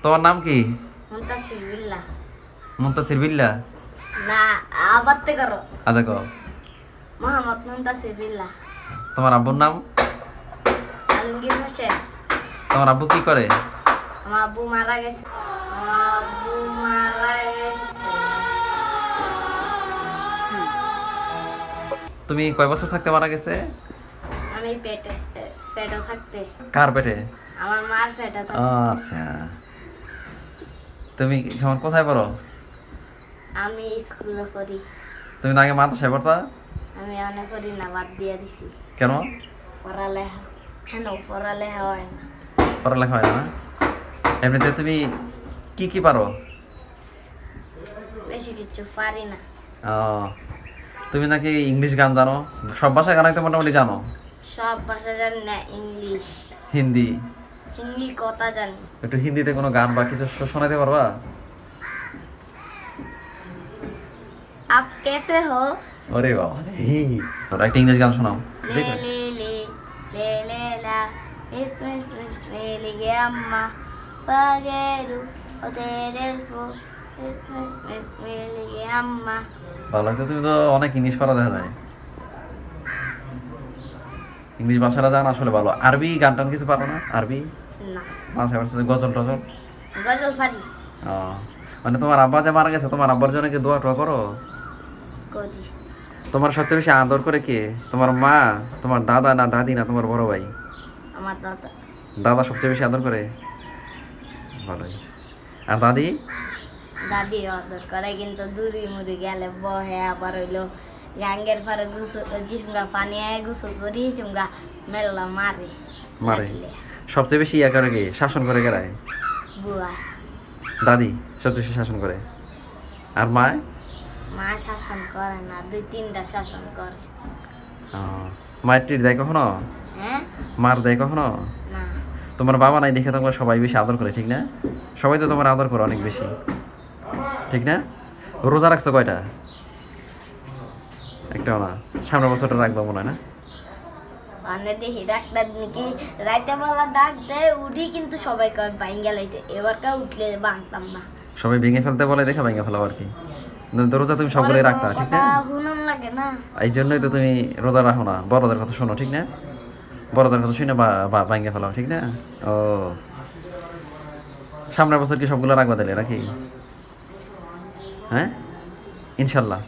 তোমার নাম কি? মুনতাসির বিল্লাহ। মুনতাসির বিল্লাহ? না, আবারতে করো। আচ্ছা কও। মোহাম্মদ মুনতাসির বিল্লাহ। তোমার আব্বুর নাম? আলমগীর হোসেন। তোমার আব্বু কি করে? আমার আব্বু মারা গেছে। তুমি কয় বছর থাকতে মারা গেছে? আমি পেটে থাকতে। কার পেটে? আমার মার পেটে থাকতে। আচ্ছা। তুমি এখন কোথায় পড়ো? আমি স্কুলে পড়ি। তুমি আগে মাদ্রাসায় পড়তা? আমি অনেক পড়ি না, বাদ দিয়ে দিছি। কেন? পড়ালেখা হয় না। পড়ালেখা হয় না? এমনিতে তুমি কি কি পারো? বেশি কিছু পারি না। তুমি নাকি ইংলিশ গান জানো? সব ভাষা গান তো মোটামুটি জানো? সব ভাষা জানি না, ইংলিশ হিন্দি কথা জানি। একটু হিন্দিতে কোনো গান বা কিছু শোনাতে পারবা? আপ কেসে হো? ওরে বাবা, ওরা একটা ইংলিশ গান শোনাও। লে লে লে লে লে লা মিস মিস মিস মেলি গে আম্মা পাগেরু ও তেরে ফো মিস মিস মিস মেলি গে আম্মা। ভালো লাগতো। তুমি তো অনেক ইংলিশ পারা দেখা যায়। ইংলিশ ভাষাটা জানা আসলে ভালো। আরবি গান টান কিছু পারো না? আরবি না। গজল টজল? গজল পারি। মানে তোমার আব্বা যে মারা গেছে, তোমার আব্বার জন্য কি দোয়া টোয়া করো? করি। তোমার সবচেয়ে বেশি আদর করে কে? তোমার মা, তোমার দাদা না দাদি না তোমার বড় ভাই? আমার দাদা। দাদা সবচেয়ে বেশি আদর করে? ভালোই। আর দাদি? দাদি আদর করে, কিন্তু দূরে মুড়ি গেলে বহে, আবার হইলো গাঙ্গের পারে জিসুঙ্গা পানি আয় গোসল করি চুঙ্গা মেলা মারে। সবচেয়ে বেশি ইয়া করে কে? শাসন করে কেরায়? বুয়া। দাদি সবচেয়ে বেশি শাসন করে। আর মায়? মা শাসন করে না, 2-3টা শাসন করে। মায়ের টির দেয় কখনো? হ্যাঁ। মার দেয় কখনো? না। তোমার বাবা নাই দেখে তোমার সবাই বেশি আদর করে, ঠিক না? সবাই তো তোমার আদর করে অনেক বেশি, ঠিক না? রোজা রাখছো কয়টা? একটাও না? সামনের বছরটা রাখবো মনে হয় না? মানে দেখি ডাক্তার নাকি রাইতে বেলা ডাক দেয়, উঠি কিন্তু সবাই কয় ভাঙ্গা লাইতে, এবার কা উঠলে ভাঙতাম না। সবাই ভেঙে ফেলতে বলে দেখে ভেঙে ফেলাও আর কি। রোজা তুমি সবগুলো রাখতা, ঠিক না? হুনুন লাগে না, এই জন্যই তো তুমি রোজা রাখো না। বড়দের কথা শোনো, ঠিক না? বড়দের কথা শুনে ভেঙে ফেলাও, ঠিক না? ও, সামনের বছর কি সবগুলো রাখবা দিলে নাকি? হ্যাঁ, ইনশাল্লাহ।